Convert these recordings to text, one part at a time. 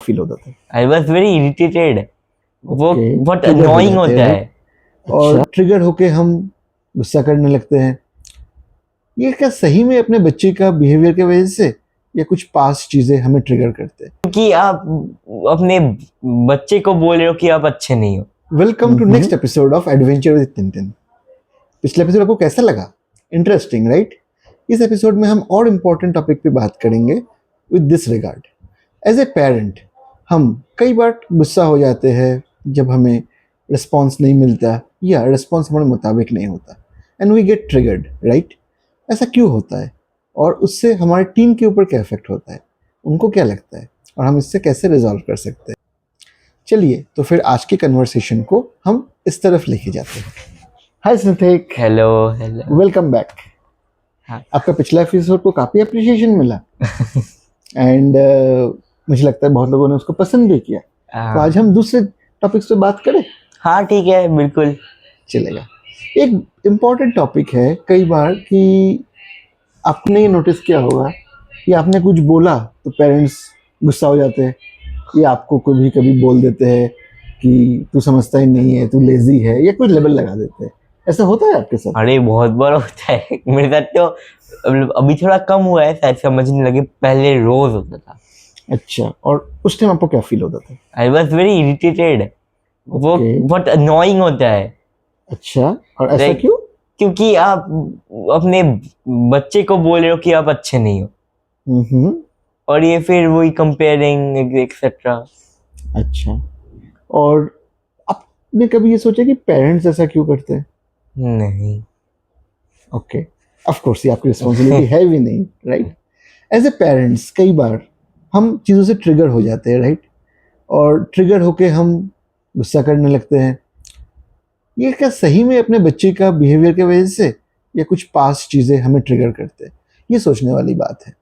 Feel होता था? I was very irritated. वो Okay, बहुत trigger हो अनोइंग जाते होता हैं, है। और ट्रिगर होके हम गुस्सा करने लगते हैं। ये क्या सही में अपने बच्चे का बिहेवियर की वजह से, या कुछ पास्ट चीजें हमें ट्रिगर करते हैं? क्योंकि आप अपने बच्चे को बोल रहे हो कि आप अच्छे नहीं हो। Welcome to next episode of adventure with Tintin. पिछला एपिसोड आपको कैसा लगा? Interesting, right? इस एपिसोड में हम और इम्पोर्टेंट टॉपिक पे बात करेंगे with this regard. As a parent हम कई बार गुस्सा हो जाते हैं जब हमें रिस्पॉन्स नहीं मिलता या रिस्पॉन्स हमारे मुताबिक नहीं होता, and we get triggered, right? ऐसा क्यों होता है, और उससे हमारे टीम के ऊपर क्या इफेक्ट होता है, उनको क्या लगता है, और हम इससे कैसे रिजॉल्व कर सकते हैं? चलिए तो फिर आज की कन्वर्सेशन को हम इस तरफ लेके जाते हैं। हाय सिंथेक, हेलो हेलो। Welcome back. हाँ। आपका पिछला एपिसोड को काफ़ी अप्रिशिएशन मिला एंड मुझे लगता है बहुत लोगों ने उसको पसंद भी किया। तो आज हम दूसरे टॉपिक्स पे बात करें? हाँ ठीक है, बिल्कुल चलेगा। एक इम्पॉर्टेंट टॉपिक है कई बार कि आपने ये नोटिस किया होगा कि आपने कुछ बोला तो पेरेंट्स गुस्सा हो जाते हैं, या आपको कभी कभी बोल देते हैं कि तू समझता ही नहीं है, तू लेजी है, या कोई लेबल लगा देते हैं। ऐसा होता है आपके साथ? अरे बहुत बार होता है मेरे साथ तो। अभी थोड़ा कम हुआ है, शायद समझने लगे, पहले रोज होता था। अच्छा, और उस टाइम आपको क्या फील होता था? I was very irritated. वो Okay. बहुत अनोइंग होता है। अच्छा, और ऐसा Like, क्यों? क्योंकि आप अपने बच्चे को बोल रहे हो कि आप अच्छे नहीं हो, हम्म। और ये फिर वही कंपेयरिंग एक्सेट्रा। अच्छा, और आपने कभी ये सोचा कि पेरेंट्स ऐसा क्यों करते हैं? नहीं। ओके, ऑफ कोर्स ये आपकी रिस्पॉन्सिबिलिटी है भी नहीं, राइट? एज ए पेरेंट्स कई बार हम चीज़ों से ट्रिगर हो जाते हैं, राइट? और ट्रिगर होके हम गुस्सा करने लगते हैं। ये क्या सही में अपने बच्चे का बिहेवियर की वजह से, या कुछ पास्ट चीज़ें हमें ट्रिगर करते हैं? ये सोचने वाली बात है।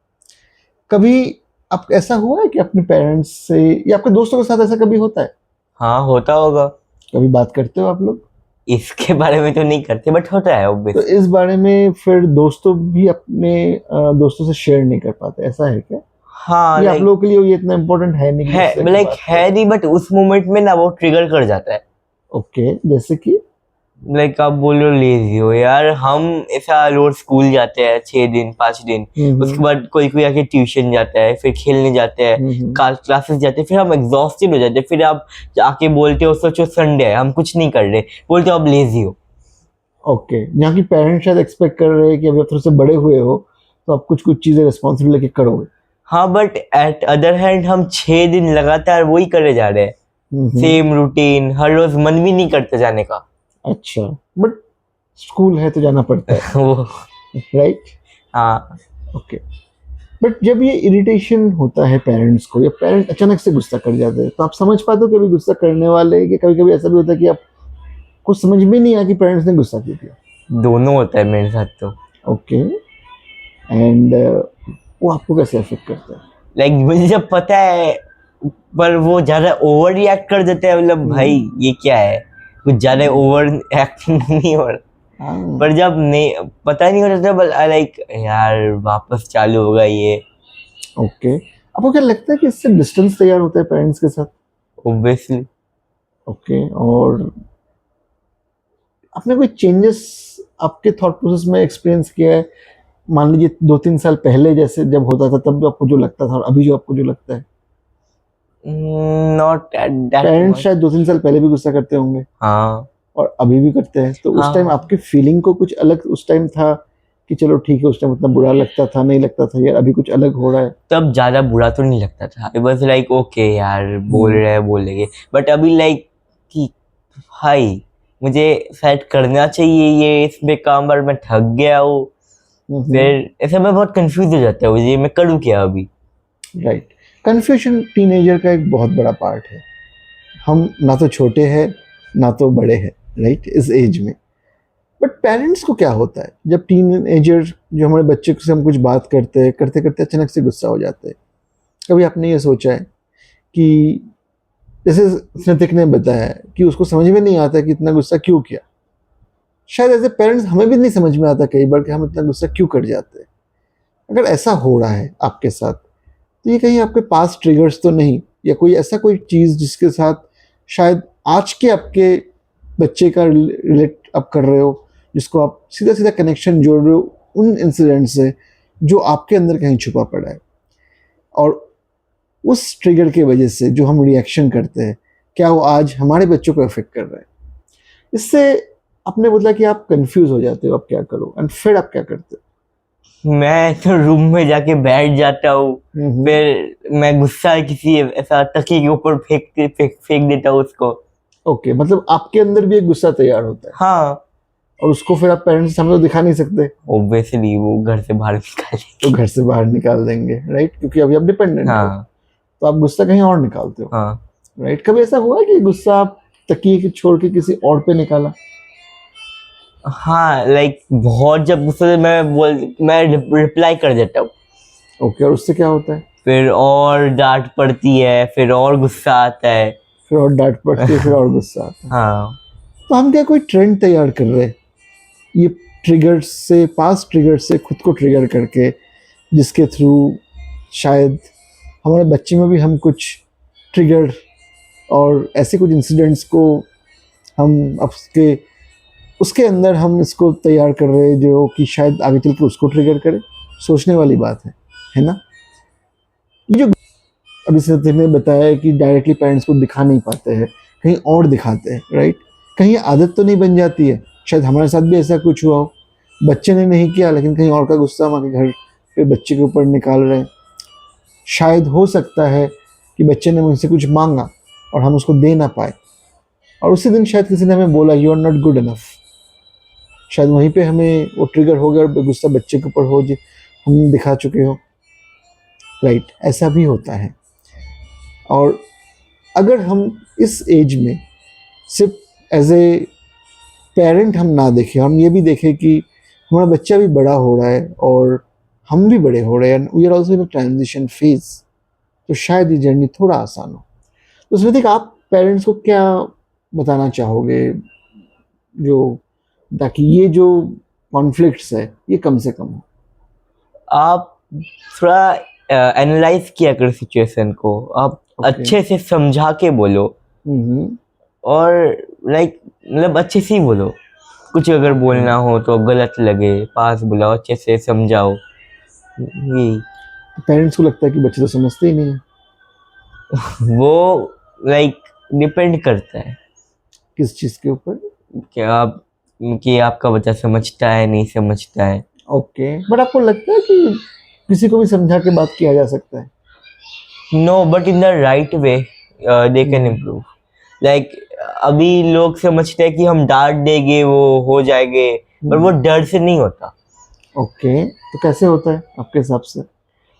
कभी आप ऐसा हुआ है कि अपने पेरेंट्स से या आपके दोस्तों के साथ ऐसा कभी होता है? हाँ होता होगा। कभी बात करते हो आप लोग? इसके बारे में तो नहीं करते, बट होता है तो ऑब्वियस। इस बारे में फिर दोस्तों भी अपने दोस्तों से शेयर नहीं कर पाते, ऐसा है क्या? हाँ ये आप लाइक लोगों के लिए ये इतना इम्पोर्टेंट है नहीं कि है, उससे लाइक बात है नहीं, बट उस मोमेंट में ना वो ट्रिगर कर जाता है। ओके, जैसे कि? लाइक आप बोल रहे हो लेजी हो यार, हम ऐसा रोज स्कूल जाते हैं 6 दिन 5 दिन, उसके बाद कोई कोई आके ट्यूशन जाता है, फिर खेलने जाते हैं, क्लासेस जाते हैं, फिर हम एग्जॉस्टेड हो जाते हैं, फिर आप आके बोलते हो सोचो संडे है हम कुछ नहीं कर रहे, बोलते हो आप लेजी हो। ओके, जहाँ की पेरेंट्स शायद एक्सपेक्ट कर रहे हैं कि अभी आप थोड़े से बड़े हुए हो तो आप कुछ कुछ चीज़ें रिस्पॉन्सिबल लेके करोगे। हाँ बट एट अदर हैंड हम 6 दिन लगातार वही करे जा रहे हैं, सेम रूटीन, हर रोज मन भी नहीं करता जाने का। अच्छा, बट स्कूल है तो जाना पड़ता है, वो राइट? हाँ। ओके, बट जब ये इरिटेशन होता है पेरेंट्स को, या पेरेंट अचानक से गुस्सा कर जाते हैं, तो आप समझ पाते हो कभी गुस्सा करने वाले, कि कभी कभी ऐसा भी होता है कि आप कुछ समझ में नहीं आया कि पेरेंट्स ने गुस्सा क्यों किया? दोनों होता है मेरे साथ तो। ओके, एंड वो आपको कैसे अफेक्ट करता है? लाइक मुझे जब पता है, पर वो ज्यादा ओवर रिएक्ट कर देते हैं, मतलब भाई ये क्या है, कुछ ज्यादा ओवर एक्टिंग नहीं हो रहा। पर जब नहीं पता नहीं होता तब लाइक यार वापस चालू होगा ये। ओके, आपको क्या लगता है कि इससे डिस्टेंस तैयार होता है पेरेंट्स के साथ? ऑब्वियसली। ओके, और आपने कोई चेंजेस आपके थॉट प्रोसेस में एक्सपीरियंस किया है? मान लीजिए 2-3 साल पहले जैसे जब होता था तब आपको जो लगता था, और अभी जो आपको जो लगता है? Not at that parents much. शायद 2-3 साल पहले भी गुस्सा करते होंगे, हाँ और अभी भी करते हैं, तो उस हाँ। टाइम आपकी फीलिंग को कुछ अलग उस टाइम था कि चलो ठीक है, उस टाइम उतना बुरा लगता था, नहीं लगता था, यार अभी कुछ अलग हो रहा है? तब ज्यादा बुरा तो नहीं लगता था, इट वाज लाइक ओके यार बोल रहे हैं बोलेंगे, बट अभी लाइक कि भाई मुझे शायद करना चाहिए ये इसमें काम, पर मैं थक गया हूँ। फिर ऐसे में बहुत कंफ्यूज हो जाता हूँ, ये मैं करूँ क्या अभी। राइट, कन्फ्यूजन टीनेजर का एक बहुत बड़ा पार्ट है। हम ना तो छोटे हैं ना तो बड़े हैं, राइट, इस एज में। बट पेरेंट्स को क्या होता है जब टीनेजर, जो हमारे बच्चे से हम कुछ बात करते करते अचानक से गुस्सा हो जाते हैं? कभी आपने ये सोचा है कि जैसे स्नितिक ने बताया कि उसको समझ में नहीं आता कि इतना गुस्सा क्यों किया? शायद एज ए पेरेंट्स हमें भी नहीं समझ में आता कई बार कि हम इतना गुस्सा क्यों कर जाते हैं। अगर ऐसा हो रहा है आपके साथ, तो ये कहीं आपके पास ट्रिगर्स तो नहीं या कोई ऐसा कोई चीज़ जिसके साथ शायद आज के आपके बच्चे का रिलेट आप कर रहे हो, जिसको आप सीधा सीधा कनेक्शन जोड़ रहे हो उन इंसिडेंट से जो आपके अंदर कहीं छुपा पड़ा है, और उस ट्रिगर की वजह से जो हम रिएक्शन करते हैं क्या वो आज हमारे बच्चों को अफेक्ट कर रहा है। इससे आपने बोला कि आप कंफ्यूज हो जाते हो, आप क्या करो, एंड फिर आप क्या करते हो? मैं तो रूम में जाके बैठ जाता हूँ, फिर मैं गुस्सा किसी ऐसा तकिए के ऊपर फेंक देता हूँ उसको। ओके, मतलब आपके अंदर भी एक गुस्सा तैयार होता है, हाँ, और उसको फिर आप पेरेंट्स के सामने तो दिखा नहीं सकते, ऑब्वियसली वो घर से बाहर निकालेंगे। तो घर से बाहर निकाल देंगे, राइट, क्योंकि अभी आप डिपेंडेंट हो, हाँ तो आप गुस्सा कहीं और निकालते हो, हाँ राइट। कभी ऐसा हुआ कि गुस्सा आप तकिए के छोड़ के किसी और पे निकाला? हाँ, लाइक बहुत जब गुस्से से मैं रिप्लाई कर देता हूँ, ओके, और उससे क्या होता है? फिर और डांट पड़ती है, फिर और गुस्सा आता है। फिर और डांट पड़ती है, फिर और गुस्सा आता है। हाँ, तो हम क्या कोई ट्रेंड तैयार कर रहे हैं ये ट्रिगर्स से, पास्ट ट्रिगर्स से खुद को ट्रिगर करके, जिसके थ्रू शायद हमारे बच्चे में भी हम कुछ ट्रिगर और ऐसे कुछ इंसिडेंट्स को हम उसके उसके अंदर हम इसको तैयार कर रहे हैं जो कि शायद आगे चल के उसको ट्रिगर करे। सोचने वाली बात है ना। ये जो अभी सत्य ने बताया कि डायरेक्टली पेरेंट्स को दिखा नहीं पाते हैं, कहीं और दिखाते हैं, राइट। कहीं आदत तो नहीं बन जाती है, शायद हमारे साथ भी ऐसा कुछ हुआ हो, बच्चे ने नहीं किया लेकिन कहीं और का गुस्सा हमारे घर पे बच्चे के ऊपर निकाल रहे हैं। शायद हो सकता है कि बच्चे ने मुझसे कुछ मांगा और हम उसको दे ना पाए, और उसी दिन शायद किसी ने हमें बोला you are not good enough. शायद वहीं पे हमें वो ट्रिगर हो गया और गुस्सा बच्चे के ऊपर हो जो हम दिखा चुके हो, राइट। ऐसा भी होता है। और अगर हम इस एज में सिर्फ एज ए पेरेंट हम ना देखें, हम ये भी देखें कि हमारा बच्चा भी बड़ा हो रहा है और हम भी बड़े हो रहे हैं, we are also in a transition phase, तो शायद ये जर्नी थोड़ा आसान हो। तो उसमें देख आप पेरेंट्स को क्या बताना चाहोगे जो, ताकि ये जो कॉन्फ्लिक्ट्स है ये कम से कम हो? आप थोड़ा एनालाइज किया कर सिचुएशन को, आप अच्छे से समझा के बोलो, और लाइक मतलब अच्छे से ही बोलो। कुछ अगर बोलना हो तो गलत लगे, पास बुलाओ, अच्छे से समझाओ। यही पेरेंट्स को लगता है कि बच्चे तो समझते ही नहीं है। वो लाइक डिपेंड करता है किस चीज़ के ऊपर? कि आपका बच्चा समझता है नहीं समझता है। ओके, बट आपको लगता है कि किसी को भी समझा के बात किया जा सकता है? No, but in the right way they can improve. Like अभी लोग समझते हैं कि हम डांट देंगे वो हो जाएंगे, पर वो डर से नहीं होता। ओके, तो कैसे होता है आपके हिसाब से?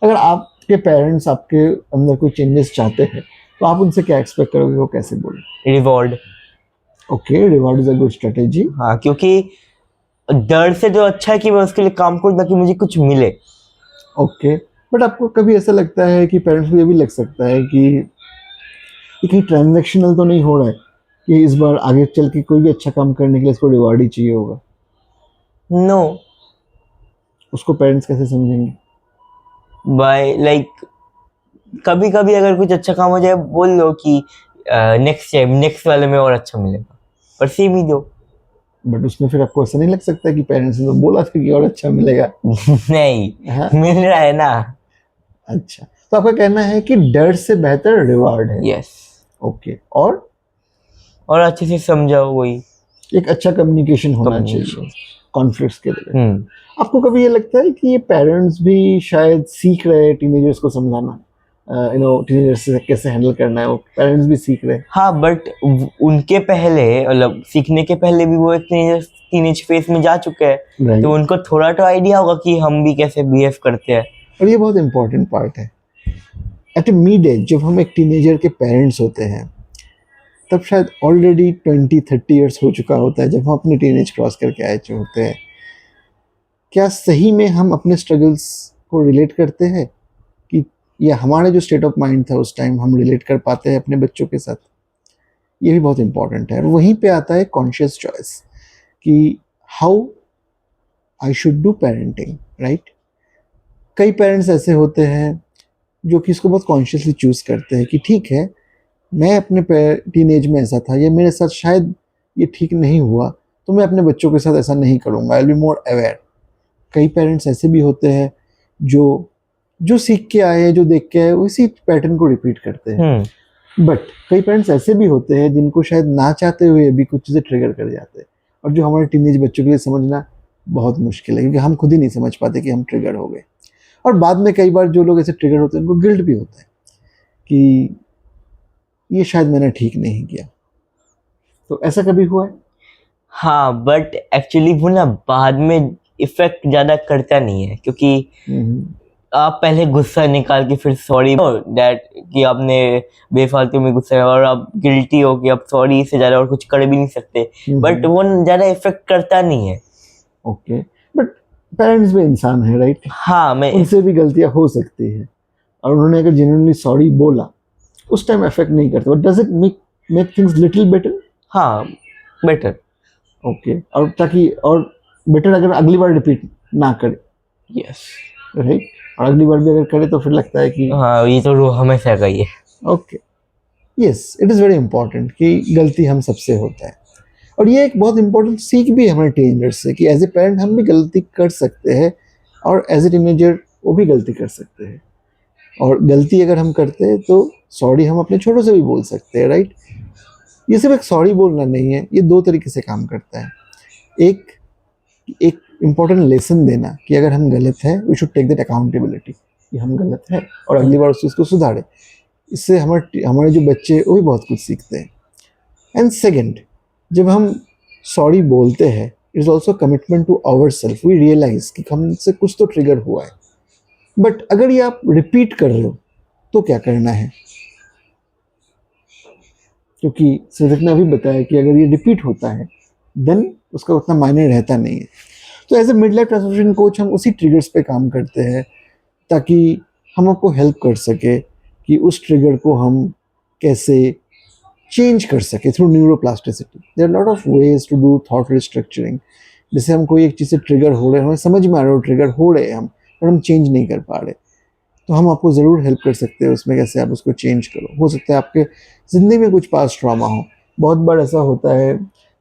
अगर आपके पेरेंट्स आपके अंदर कोई चेंजेस चाहते हैं तो आप उनसे क्या एक्सपेक्ट करोगे, वो कैसे बोले? Reward. Okay, reward is a good strategy. हाँ, क्योंकि डर से जो अच्छा है कि मैं उसके लिए काम करूँ ताकि मुझे कुछ मिले। ओके, बट आपको कभी ऐसा लगता है कि पेरेंट्स को ये भी लग सकता है कि ये कहीं ट्रांजेक्शनल तो नहीं हो रहा है कि इस बार आगे चल के कोई भी अच्छा काम करने के लिए इसको रिवॉर्ड ही चाहिए होगा? नो, उसको पेरेंट्स कैसे समझेंगे? बाय लाइक कभी कभी अगर कुछ अच्छा काम हो जाए बोल लो कि नेक्स्ट टाइम नेक्स्ट वाले में और अच्छा मिलेगा, पर सेम ही दो। बट उसमें फिर आपको ऐसा नहीं लग सकता कि पेरेंट्स ने तो बोला था कि और अच्छा मिलेगा? नहीं, हाँ, मिल रहा है ना। अच्छा, तो आपका कहना है कि डर से बेहतर रिवॉर्ड है। यस, ओके, और अच्छे से समझाओ, वही एक अच्छा कम्युनिकेशन होना कम्युनिकेशन। चाहिए कॉन्फ्लिक्ट्स के लिए। आपको कभी ये लगता है कि ये पेरेंट्स भी शायद सीख रहे हैं टीनेजर्स को समझाना, टीनेजर्स से कैसे हैंडल करना है, वो पेरेंट्स भी सीख रहे हैं? हाँ, बट उनके पहले मतलब सीखने के पहले भी वो एक टीनेज फेज में जा चुके हैं, Right. तो उनको थोड़ा तो आइडिया होगा कि हम भी कैसे बिहेव करते हैं। और ये बहुत इंपॉर्टेंट पार्ट है। एट ए मिड एज जब हम एक टीनेजर के पेरेंट्स होते हैं तब शायद ऑलरेडी 20-30 ईयर्स हो चुका होता है जब हम अपने टीनेज क्रॉस करके आए होते हैं। क्या सही में हम अपने स्ट्रगल्स को रिलेट करते हैं कि या हमारे जो स्टेट ऑफ माइंड था उस टाइम हम रिलेट कर पाते हैं अपने बच्चों के साथ? ये भी बहुत इंपॉर्टेंट है। और वहीं पे आता है कॉन्शियस चॉइस कि how I should do parenting, right. कई पेरेंट्स ऐसे होते हैं जो कि इसको बहुत कॉन्शियसली चूज करते हैं कि ठीक है, मैं अपने टीनेज में ऐसा था, या मेरे साथ शायद ये ठीक नहीं हुआ, तो मैं अपने बच्चों के साथ ऐसा नहीं करूँगा, I will be more aware. कई पेरेंट्स ऐसे भी होते हैं जो जो सीख के आए हैं, जो देख के आए, उसी पैटर्न को रिपीट करते हैं। बट कई पेरेंट्स ऐसे भी होते हैं जिनको शायद ना चाहते हुए भी कुछ चीज़ें ट्रिगर कर जाते हैं, और जो हमारे टीनेज बच्चों के लिए समझना बहुत मुश्किल है, क्योंकि हम खुद ही नहीं समझ पाते कि हम ट्रिगर हो गए। और बाद में कई बार जो लोग ऐसे ट्रिगर होते हैं उनको गिल्ट भी होता है कि ये शायद मैंने ठीक नहीं किया। तो ऐसा कभी हुआ है? हाँ, बट एक्चुअली वो ना बाद में इफेक्ट ज्यादा करता नहीं है, क्योंकि आप पहले गुस्सा निकाल के फिर सॉरी डैट कि आपने बेफालतू में गुस्सा, और आप गिल्टी हो कि आप सॉरी से ज्यादा और कुछ कर भी नहीं सकते, बट वो ज्यादा इफेक्ट करता नहीं है। ओके, बट पेरेंट्स भी इंसान है, राइट? हाँ, मैं उनसे भी गलतियां हो सकती है, और उन्होंने अगर जेन्युइनली सॉरी बोला उस टाइम इफेक्ट नहीं करता, but does it make things little better? हाँ, बेटर। ओके, और ताकि और बेटर अगर अगली बार रिपीट ना करे, यस, राइट? और अगली बार भी अगर करे तो फिर लगता है कि हाँ, ये तो हमेशा का ही है। Okay, yes, it is very important कि गलती हम सबसे होता है। और ये एक बहुत इंपॉर्टेंट सीख भी है हमारे टीनेजर्स से कि एज ए पेरेंट हम भी गलती कर सकते हैं, और एज ए टीनेजर वो भी गलती कर सकते हैं। और गलती अगर हम करते हैं तो सॉरी हम अपने छोटों से भी बोल सकते हैं, राइट? ये सिर्फ एक सॉरी बोलना नहीं है, ये दो तरीके से काम करता है। एक एक इम्पॉर्टेंट लेसन देना कि अगर हम गलत हैं, we should take that accountability कि हम गलत हैं, और अगली बार उस चीज़ को सुधारें। इससे हमारे जो बच्चे वो भी बहुत कुछ सीखते हैं। एंड सेकेंड, जब हम सॉरी बोलते हैं, it is also commitment to our self. We realise कि हमसे कुछ तो ट्रिगर हुआ है। बट अगर ये आप रिपीट कर रहे हो तो क्या करना है? क्योंकि सिद्धार्थ ने अभी बताया कि अगर ये रिपीट होता है देन उसका उतना मायने रहता नहीं है। तो as a mid life transformation coach हम उसी ट्रिगर्स पे काम करते हैं ताकि हम आपको हेल्प कर सके कि उस ट्रिगर को हम कैसे चेंज कर सके through neuroplasticity. There are lot of ways to do thought restructuring. जैसे हम कोई एक चीज़ से ट्रिगर हो रहे हैं, हमें समझ में आ रहा है ट्रिगर हो रहे हैं हम, पर हम चेंज नहीं कर पा रहे, तो हम आपको ज़रूर हेल्प कर सकते हैं उसमें, कैसे आप उसको चेंज करो। हो सकता है आपके ज़िंदगी में कुछ पास्ट ट्रॉमा हो। बहुत बार ऐसा होता है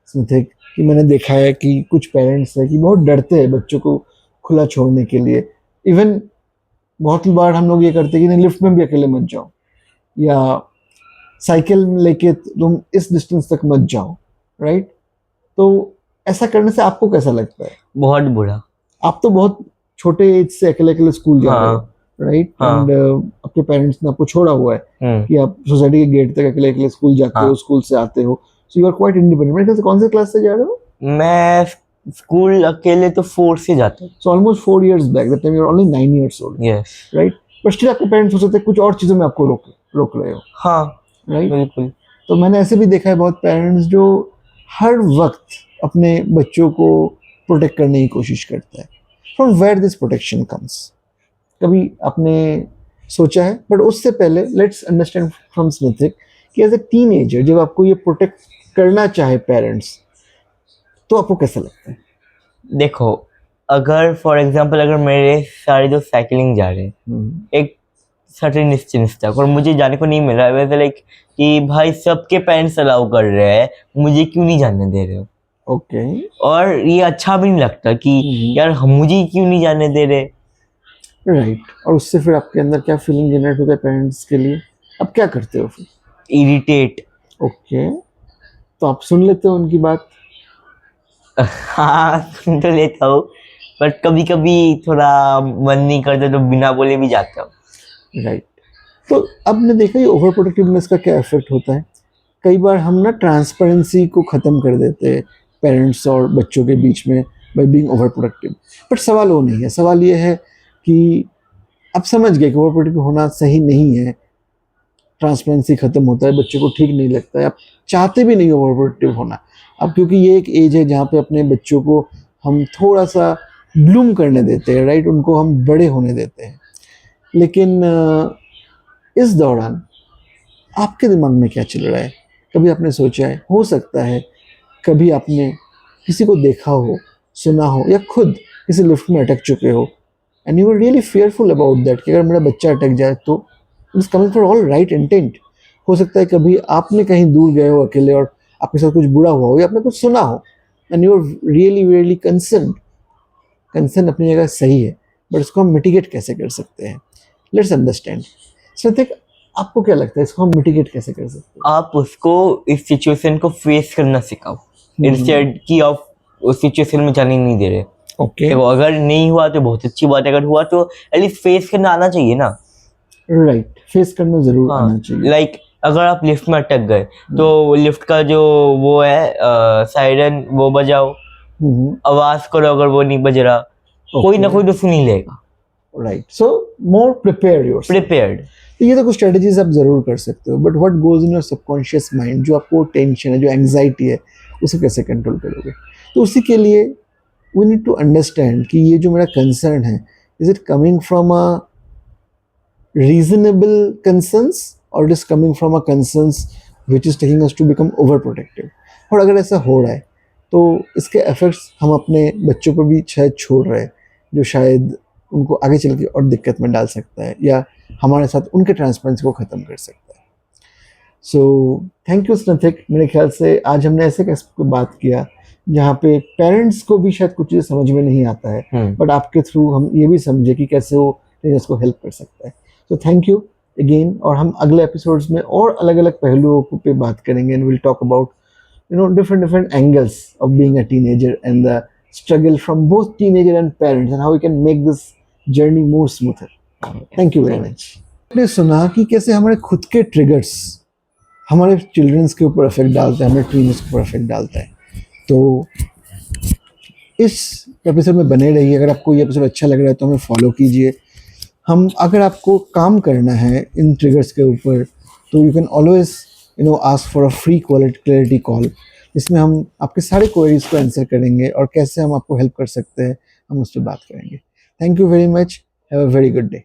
स्मिथिक कि मैंने देखा है कि कुछ पेरेंट्स हैं कि बहुत डरते हैं बच्चों को खुला छोड़ने के लिए। इवन बहुत बार हम लोग ये करते हैं कि नहीं, लिफ्ट में भी अकेले मत जाओ, या साइकिल लेके तुम इस डिस्टेंस तक मत जाओ, राइट? तो ऐसा करने से आपको कैसा लगता है? बहुत बुरा। आप तो बहुत छोटे एज से अकेले अकेले स्कूल जा रहे हो, राइट? हाँ। एंड आपके पेरेंट्स ने आपको छोड़ा हुआ है कि आप सोसाइटी के गेट तक अकेले अकेले स्कूल जाते हो, स्कूल से आते हो, so you are quite independent. मेरे ख्याल से कौन से क्लास से जा रहे हो? मैं स्कूल अकेले तो 4 से जाता हूँ। So almost 4 years back, that time you are only 9 years old, yes, right? But still आपके पेरेंट्स हो सकते हैं कुछ और चीज़ों में आपको रोक रहे हो, हाँ, राइट? बिल्कुल। तो मैंने ऐसे भी देखा है बहुत पेरेंट्स जो हर वक्त अपने बच्चों को प्रोटेक्ट करने की कोशिश करता है। From where this protection comes, कभी आपने सोचा है? बट उससे पहले लेट्स अंडरस्टैंड फ्रॉम स्मिथिक कि एज ए टीनेजर जब आपको ये प्रोटेक्ट करना चाहे पेरेंट्स, तो आपको कैसा लगता है? देखो, अगर फॉर एग्जांपल अगर मेरे सारे जो साइकिलिंग जा रहे हैं एक सर्टेन डिस्टेंस तक और मुझे जाने को नहीं मिल रहा है, वैसे लाइक कि भाई सबके पेरेंट्स अलाउ कर रहे हैं, मुझे क्यों नहीं जाने दे रहे हो? ओके, और ये अच्छा भी नहीं लगता कि यार मुझे क्यों नहीं जाने दे रहे। राइट। और उससे फिर आपके अंदर क्या फीलिंग जनरेट होता है पेरेंट्स के लिए? अब क्या करते हो फिर? इरिटेट। ओके, तो आप सुन लेते हो उनकी बात? हाँ, सुन तो लेता हूँ, बट कभी कभी थोड़ा मन नहीं करता तो बिना बोले भी जाता हूँ। राइट। तो अब ने देखा ये ओवर प्रोटेक्टिवनेस का क्या इफेक्ट होता है। कई बार हम ना ट्रांसपेरेंसी को ख़त्म कर देते हैं पेरेंट्स और बच्चों के बीच में by being over protective. But सवाल वो नहीं है, सवाल ये है कि अब समझ गए कि ओवर प्रोटेक्टिव होना सही नहीं है, ट्रांसपेरेंसी ख़त्म होता है, बच्चे को ठीक नहीं लगता है, आप चाहते भी नहीं ओवर प्रोटेक्टिव होना। अब क्योंकि ये एक एज है जहाँ पे अपने बच्चों को हम थोड़ा सा ब्लूम करने देते हैं, राइट? उनको हम बड़े होने देते हैं। लेकिन इस दौरान आपके दिमाग में क्या चल रहा है? कभी आपने सोचा है? हो सकता है कभी आपने किसी को देखा हो, सुना हो, या खुद किसी लिफ्ट में अटक चुके हो and you are really fearful about that कि अगर मेरा बच्चा अटक जाए तो it's coming for all right intent. हो सकता है कभी आपने कहीं दूर गए हो अकेले और आपके साथ कुछ बुरा हुआ हो या आपने कुछ सुना हो and you are really really concern अपनी जगह सही है, बट इसको हम मिटिगेट कैसे कर सकते हैं, लेट्स अंडरस्टैंड। सत्यक, आपको क्या लगता है इसको हम मिटिगेट कैसे कर सकते हैं? आप उसको इस सिचुएशन को फेस करना सिखाओ इंस्टेड कि आप उस सिचुएशन में जाने नहीं दे रहे। ओके, देखो अगर नहीं हुआ तो बहुत अच्छी बात है, अगर हुआ तो एटलीस्ट फेस करना आना चाहिए ना। राइट, फेस करना जरूर आना चाहिए। लाइक अगर आप लिफ्ट में अटक गए तो लिफ्ट का जो वो है सायरन वो बजाओ, आवाज करो, अगर वो नहीं बज रहा कोई ना कोई तो सुन ही लेगा। राइट, सो मोर प्रिपेयर योरसेल्फ। प्रिपेयर्ड। ये तो कुछ स्ट्रेटजीज आप जरूर कर सकते हो, but what goes in your subconscious mind, जो आपको टेंशन है, जो एंग्जाइटी है, उसे कैसे कंट्रोल करोगे? तो उसी के लिए वी नीड टू अंडरस्टैंड कि ये जो मेरा कंसर्न है, is it coming from a reasonable concerns or it is coming from a concerns which is taking us to become overprotective। और अगर ऐसा हो रहा है तो इसके इफेक्ट्स हम अपने बच्चों पर भी शायद छोड़ रहे हैं, जो शायद उनको आगे चल के और दिक्कत में डाल सकता है या हमारे साथ उनके ट्रांसपेरेंसी को ख़त्म कर सकता है। सो थैंक यू स्नथिक। मेरे ख्याल से आज हमने ऐसे कैसे पे बात किया जहाँ पे पेरेंट्स को भी शायद कुछ चीज़ समझ में नहीं आता है, बट आपके थ्रू हम ये भी समझे कि कैसे वो टीनेजर्स को हेल्प कर सकता है। तो थैंक यू अगेन, और हम अगले एपिसोड्स में और अलग अलग पहलुओं पे बात करेंगे and will talk about different angles of being a teenager and the struggle from both teenager and parents and how we can make this journey more smoother. Thank you very much. आपने सुना कि कैसे हमारे खुद के triggers हमारे children's के ऊपर इफेक्ट डालता है, हमारे टीनेजर्स के ऊपर इफेक्ट डालता है। तो इस एपिसोड में बने रहिए। अगर आपको ये एपिसोड अच्छा लग रहा है तो हमें फॉलो कीजिए। हम अगर आपको काम करना है इन ट्रिगर्स के ऊपर तो you can always ask for a free clarity call, जिसमें हम आपके सारे क्वेरीज को आंसर करेंगे और कैसे हम आपको हेल्प कर सकते हैं हम उस पर बात करेंगे। Thank you very much, have a very good day.